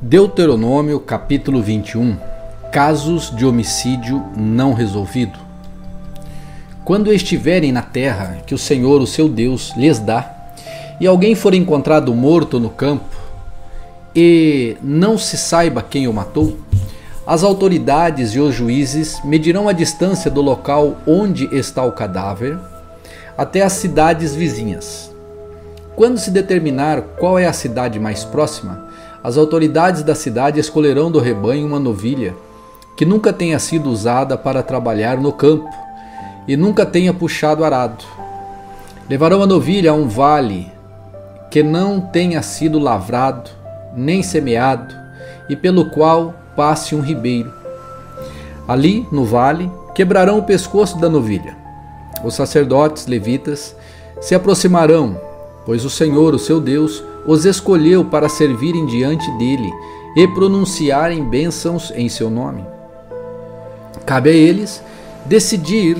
Deuteronômio capítulo 21. Casos de homicídio não resolvido. Quando estiverem na terra que o Senhor, o seu Deus, lhes dá, e alguém for encontrado morto no campo, e não se saiba quem o matou, as autoridades e os juízes medirão a distância do local onde está o cadáver até as cidades vizinhas. Quando se determinar qual é a cidade mais próxima, as autoridades da cidade escolherão do rebanho uma novilha que nunca tenha sido usada para trabalhar no campo e nunca tenha puxado arado. Levarão a novilha a um vale que não tenha sido lavrado nem semeado e pelo qual passe um ribeiro. Ali, no vale, quebrarão o pescoço da novilha. Os sacerdotes levitas se aproximarão, pois o Senhor, o seu Deus, os escolheu para servirem diante dele e pronunciarem bênçãos em seu nome. Cabe a eles decidir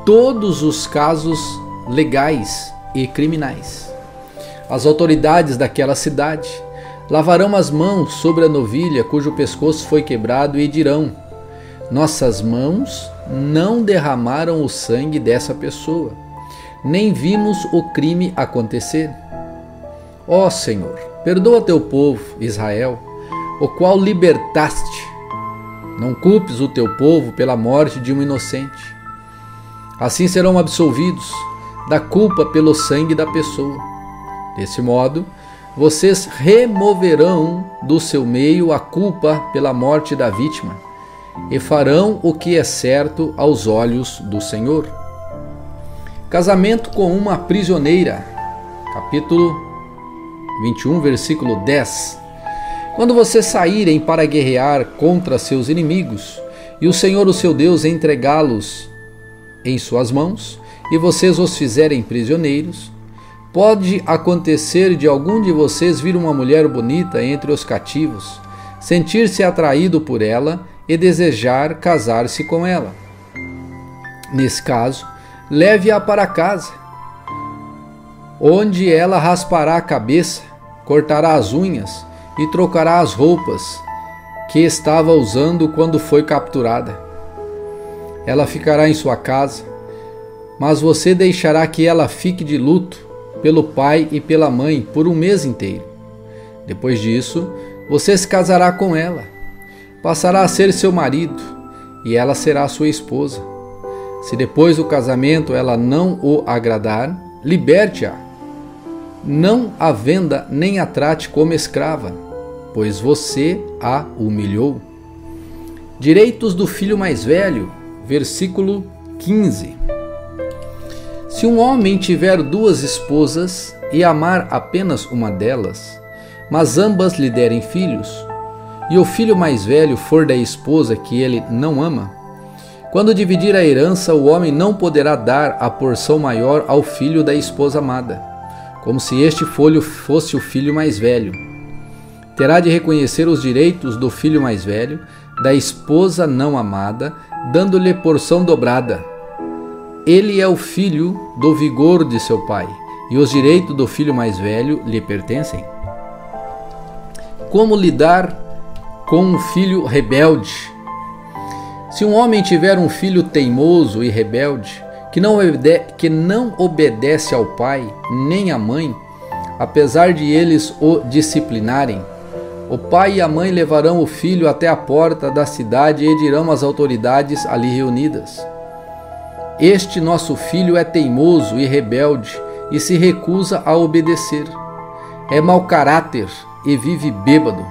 todos os casos legais e criminais. As autoridades daquela cidade lavarão as mãos sobre a novilha cujo pescoço foi quebrado e dirão: nossas mãos não derramaram o sangue dessa pessoa, nem vimos o crime acontecer. Ó Senhor, perdoa teu povo, Israel, o qual libertaste. Não culpes o teu povo pela morte de um inocente. Assim serão absolvidos da culpa pelo sangue da pessoa. Desse modo, vocês removerão do seu meio a culpa pela morte da vítima e farão o que é certo aos olhos do Senhor. Casamento com uma prisioneira. Capítulo 21, versículo 10. Quando vocês saírem para guerrear contra seus inimigos, e o Senhor, o seu Deus, entregá-los em suas mãos, e vocês os fizerem prisioneiros, pode acontecer de algum de vocês vir uma mulher bonita entre os cativos, sentir-se atraído por ela e desejar casar-se com ela. Nesse caso, leve-a para casa, onde ela raspará a cabeça, cortará as unhas e trocará as roupas que estava usando quando foi capturada. Ela ficará em sua casa, mas você deixará que ela fique de luto pelo pai e pela mãe por um mês inteiro. Depois disso, você se casará com ela, passará a ser seu marido e ela será sua esposa. Se depois do casamento ela não o agradar, liberte-a. Não a venda nem a trate como escrava, pois você a humilhou. Direitos do filho mais velho, versículo 15. Se um homem tiver duas esposas e amar apenas uma delas, mas ambas lhe derem filhos, e o filho mais velho for da esposa que ele não ama, quando dividir a herança, o homem não poderá dar a porção maior ao filho da esposa amada, como se este fosse o filho mais velho. Terá de reconhecer os direitos do filho mais velho, da esposa não amada, dando-lhe porção dobrada. Ele é o filho do vigor de seu pai, e os direitos do filho mais velho lhe pertencem. Como lidar com um filho rebelde? Se um homem tiver um filho teimoso e rebelde, que não obedece ao pai nem à mãe, apesar de eles o disciplinarem, o pai e a mãe levarão o filho até a porta da cidade e dirão às autoridades ali reunidas: este nosso filho é teimoso e rebelde e se recusa a obedecer. É mau caráter e vive bêbado.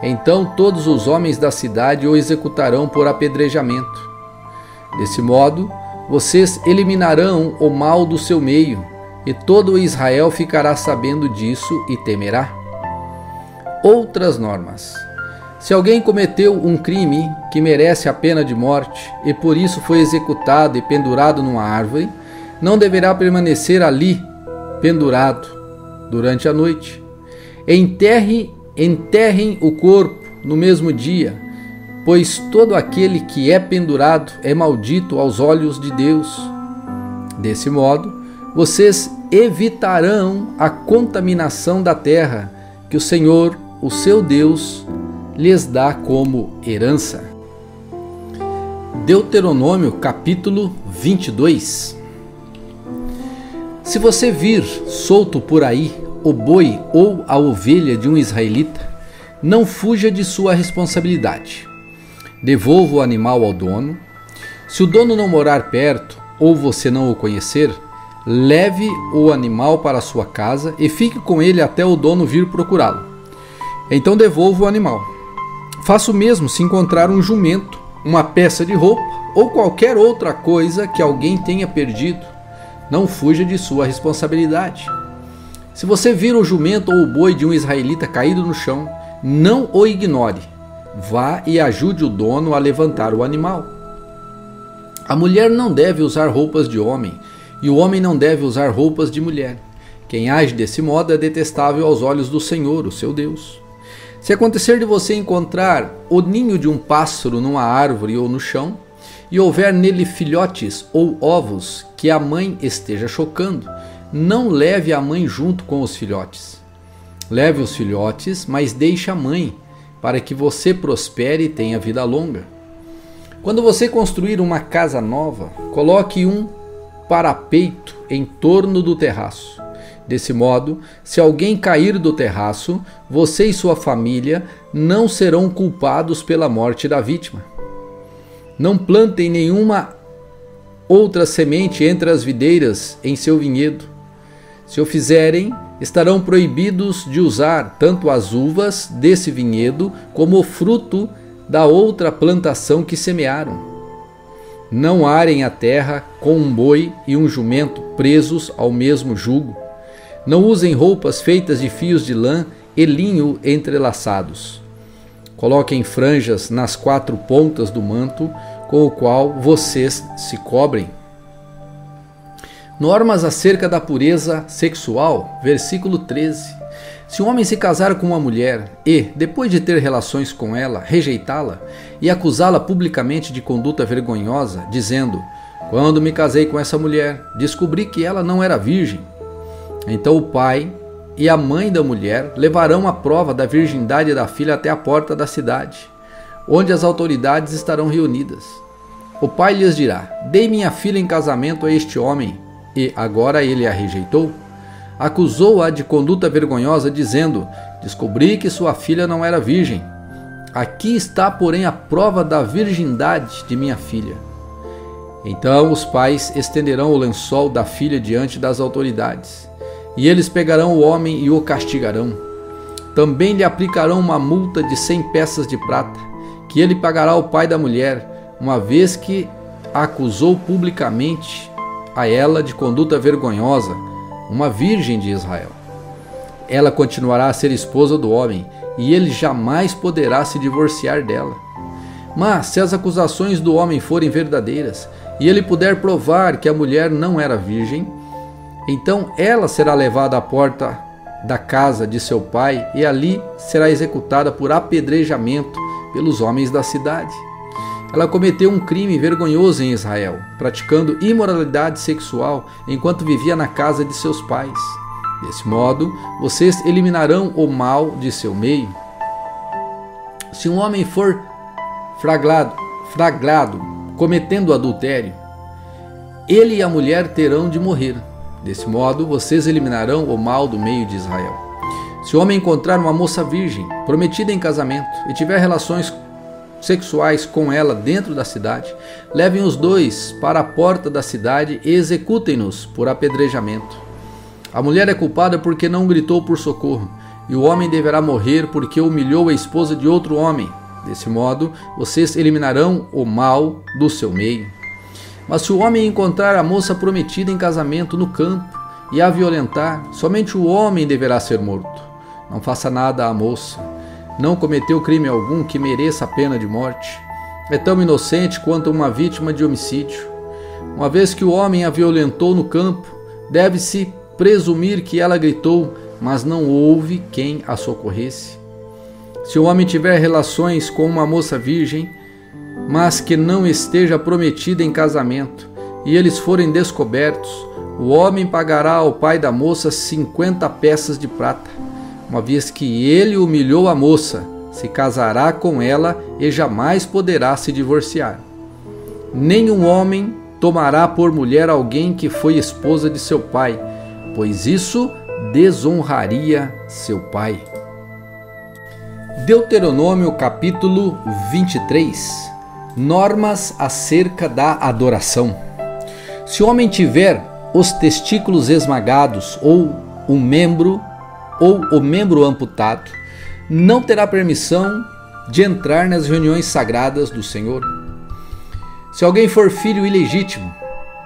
Então todos os homens da cidade o executarão por apedrejamento. Desse modo, vocês eliminarão o mal do seu meio, e todo Israel ficará sabendo disso e temerá. Outras normas. Se alguém cometeu um crime que merece a pena de morte, e por isso foi executado e pendurado numa árvore, não deverá permanecer ali pendurado durante a noite. Enterrem o corpo no mesmo dia, pois todo aquele que é pendurado é maldito aos olhos de Deus. Desse modo, vocês evitarão a contaminação da terra que o Senhor, o seu Deus lhes dá como herança. Deuteronômio capítulo 22. Se você vir solto por aí o boi ou a ovelha de um israelita, não fuja de sua responsabilidade. Devolva o animal ao dono. Se o dono não morar perto ou você não o conhecer, leve o animal para sua casa e fique com ele até o dono vir procurá-lo. Então devolva o animal. Faça o mesmo se encontrar um jumento, uma peça de roupa ou qualquer outra coisa que alguém tenha perdido. Não fuja de sua responsabilidade. Se você vir o jumento ou o boi de um israelita caído no chão, não o ignore. Vá e ajude o dono a levantar o animal. A mulher não deve usar roupas de homem, e o homem não deve usar roupas de mulher. Quem age desse modo é detestável aos olhos do Senhor, o seu Deus. Se acontecer de você encontrar o ninho de um pássaro numa árvore ou no chão, e houver nele filhotes ou ovos que a mãe esteja chocando, não leve a mãe junto com os filhotes. Leve os filhotes, mas deixe a mãe, para que você prospere e tenha vida longa. Quando você construir uma casa nova, coloque um parapeito em torno do terraço. Desse modo, se alguém cair do terraço, você e sua família não serão culpados pela morte da vítima. Não plantem nenhuma outra semente entre as videiras em seu vinhedo. Se o fizerem, estarão proibidos de usar tanto as uvas desse vinhedo como o fruto da outra plantação que semearam. Não arem a terra com um boi e um jumento presos ao mesmo jugo. Não usem roupas feitas de fios de lã e linho entrelaçados. Coloquem franjas nas 4 pontas do manto com o qual vocês se cobrem. Normas acerca da pureza sexual, versículo 13. Se um homem se casar com uma mulher e, depois de ter relações com ela, rejeitá-la e acusá-la publicamente de conduta vergonhosa, dizendo: "Quando me casei com essa mulher, descobri que ela não era virgem", então o pai e a mãe da mulher levarão a prova da virgindade da filha até a porta da cidade, onde as autoridades estarão reunidas. O pai lhes dirá: "Dei minha filha em casamento a este homem, e agora ele a rejeitou?" Acusou-a de conduta vergonhosa, dizendo: "Descobri que sua filha não era virgem. Aqui está, porém, a prova da virgindade de minha filha." Então os pais estenderão o lençol da filha diante das autoridades, e eles pegarão o homem e o castigarão. Também lhe aplicarão uma multa de 100 peças de prata, que ele pagará ao pai da mulher, uma vez que a acusou publicamente a ela de conduta vergonhosa, uma virgem de Israel. Ela continuará a ser esposa do homem, e ele jamais poderá se divorciar dela. Mas se as acusações do homem forem verdadeiras, e ele puder provar que a mulher não era virgem, então ela será levada à porta da casa de seu pai e ali será executada por apedrejamento pelos homens da cidade. Ela cometeu um crime vergonhoso em Israel, praticando imoralidade sexual enquanto vivia na casa de seus pais. Desse modo, vocês eliminarão o mal de seu meio. Se um homem for flagrado cometendo adultério, ele e a mulher terão de morrer. Desse modo, vocês eliminarão o mal do meio de Israel. Se o homem encontrar uma moça virgem, prometida em casamento, e tiver relações sexuais com ela dentro da cidade, levem os dois para a porta da cidade e executem-nos por apedrejamento. A mulher é culpada porque não gritou por socorro, e o homem deverá morrer porque humilhou a esposa de outro homem. Desse modo, vocês eliminarão o mal do seu meio. Mas se o homem encontrar a moça prometida em casamento no campo e a violentar, somente o homem deverá ser morto. Não faça nada à moça. Não cometeu crime algum que mereça a pena de morte. É tão inocente quanto uma vítima de homicídio. Uma vez que o homem a violentou no campo, deve-se presumir que ela gritou, mas não houve quem a socorresse. Se o homem tiver relações com uma moça virgem, mas que não esteja prometida em casamento, e eles forem descobertos, o homem pagará ao pai da moça 50 peças de prata. uma vez que ele humilhou a moça, se casará com ela e jamais poderá se divorciar. Nenhum homem tomará por mulher alguém que foi esposa de seu pai, pois isso desonraria seu pai. Deuteronômio capítulo 23. Normas acerca da adoração. Se o homem tiver os testículos esmagados ou o membro amputado, não terá permissão de entrar nas reuniões sagradas do Senhor. Se alguém for filho ilegítimo,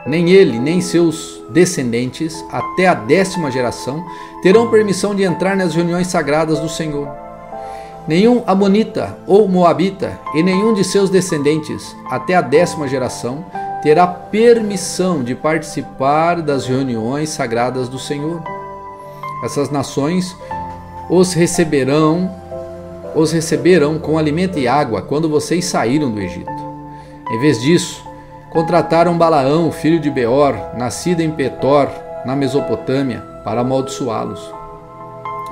nem ele nem seus descendentes, até a 10ª geração, terão permissão de entrar nas reuniões sagradas do Senhor. Nenhum amonita ou moabita e nenhum de seus descendentes, até a 10ª geração, terá permissão de participar das reuniões sagradas do Senhor. Essas nações os receberam com alimento e água quando vocês saíram do Egito. Em vez disso, contrataram Balaão, filho de Beor, nascido em Petor, na Mesopotâmia, para amaldiçoá-los.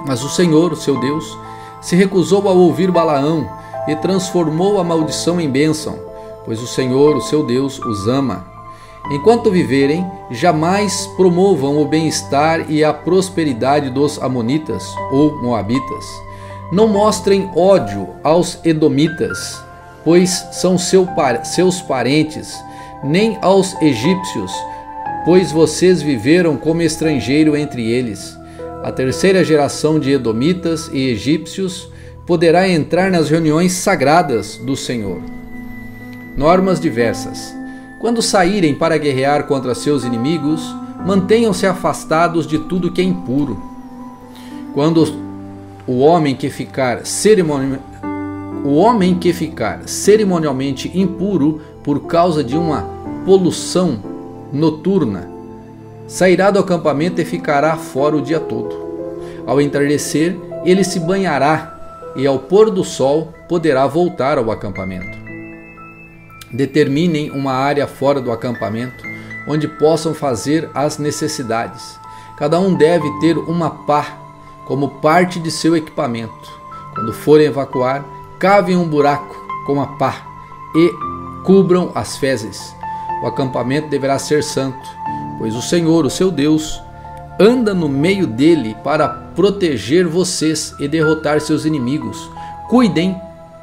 Mas o Senhor, o seu Deus, se recusou a ouvir Balaão e transformou a maldição em bênção, pois o Senhor, o seu Deus, os ama. Enquanto viverem, jamais promovam o bem-estar e a prosperidade dos amonitas ou moabitas. Não mostrem ódio aos edomitas, pois são seus parentes, nem aos egípcios, pois vocês viveram como estrangeiro entre eles. A 3ª geração de edomitas e egípcios poderá entrar nas reuniões sagradas do Senhor. Normas diversas. Quando saírem para guerrear contra seus inimigos, mantenham-se afastados de tudo que é impuro. Quando o homem que ficar cerimonialmente impuro por causa de uma poluição noturna, sairá do acampamento e ficará fora o dia todo. Ao entardecer, ele se banhará e ao pôr do sol poderá voltar ao acampamento. Determinem uma área fora do acampamento onde possam fazer as necessidades. Cada um deve ter uma pá como parte de seu equipamento. Quando forem evacuar, cavem um buraco com a pá e cubram as fezes. O acampamento deverá ser santo, pois o Senhor, o seu Deus, anda no meio dele para proteger vocês e derrotar seus inimigos. Cuidem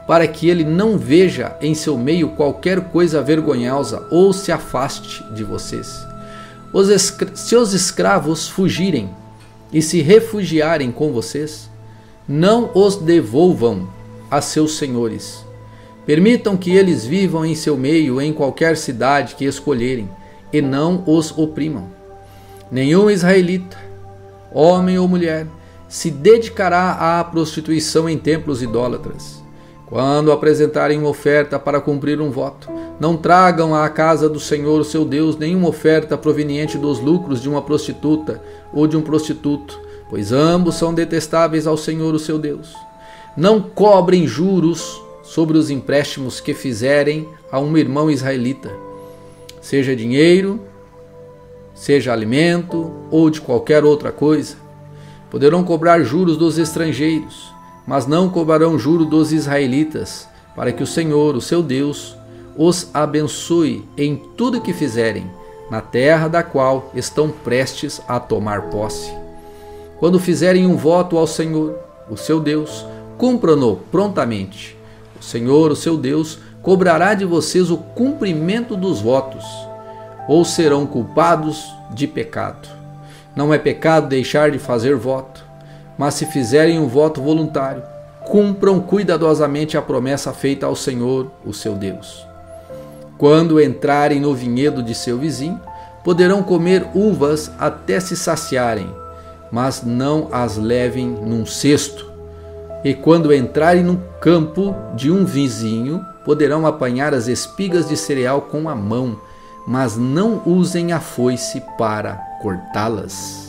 para que ele não veja em seu meio qualquer coisa vergonhosa ou se afaste de vocês. Se os escravos fugirem e se refugiarem com vocês, não os devolvam a seus senhores. Permitam que eles vivam em seu meio em qualquer cidade que escolherem, e não os oprimam. Nenhum israelita, homem ou mulher, se dedicará à prostituição em templos idólatras. Quando apresentarem uma oferta para cumprir um voto, não tragam à casa do Senhor, seu Deus, nenhuma oferta proveniente dos lucros de uma prostituta ou de um prostituto, pois ambos são detestáveis ao Senhor, o seu Deus. Não cobrem juros sobre os empréstimos que fizerem a um irmão israelita, seja dinheiro, seja alimento ou de qualquer outra coisa. Poderão cobrar juros dos estrangeiros, mas não cobrarão juro dos israelitas, para que o Senhor, o seu Deus, os abençoe em tudo que fizerem, na terra da qual estão prestes a tomar posse. Quando fizerem um voto ao Senhor, o seu Deus, cumpram-no prontamente. O Senhor, o seu Deus, cobrará de vocês o cumprimento dos votos, ou serão culpados de pecado. Não é pecado deixar de fazer voto, mas se fizerem um voto voluntário, cumpram cuidadosamente a promessa feita ao Senhor, o seu Deus. Quando entrarem no vinhedo de seu vizinho, poderão comer uvas até se saciarem, mas não as levem num cesto. E quando entrarem no campo de um vizinho, poderão apanhar as espigas de cereal com a mão, mas não usem a foice para cortá-las.